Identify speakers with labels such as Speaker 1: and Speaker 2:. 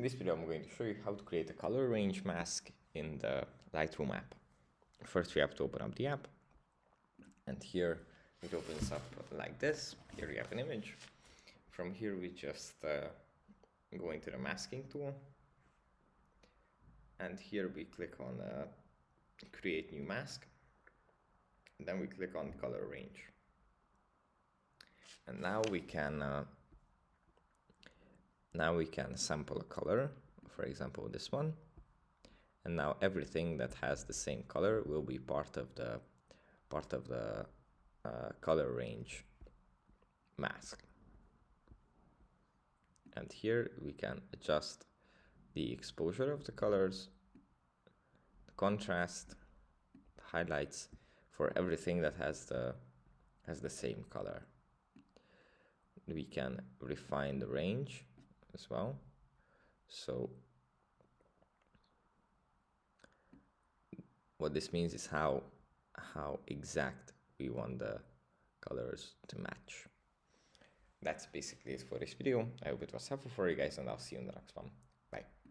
Speaker 1: this video I'm going to show you how to create a color range mask in the Lightroom app. First we have to open up the app, and here it opens up like this. Here we have an image. From here we just go into the masking tool, and here we click on create new mask, and then we click on color range, and now we can sample a color, for example this one, and now everything that has the same color will be part of the color range mask. And here we can adjust the exposure of the colors, the contrast, the highlights for everything that has the same color. We can refine the range as well. So what this means is how exact we want the colors to match. That's basically it for this video. I hope it was helpful for you guys, and I'll see you in the next one. Bye.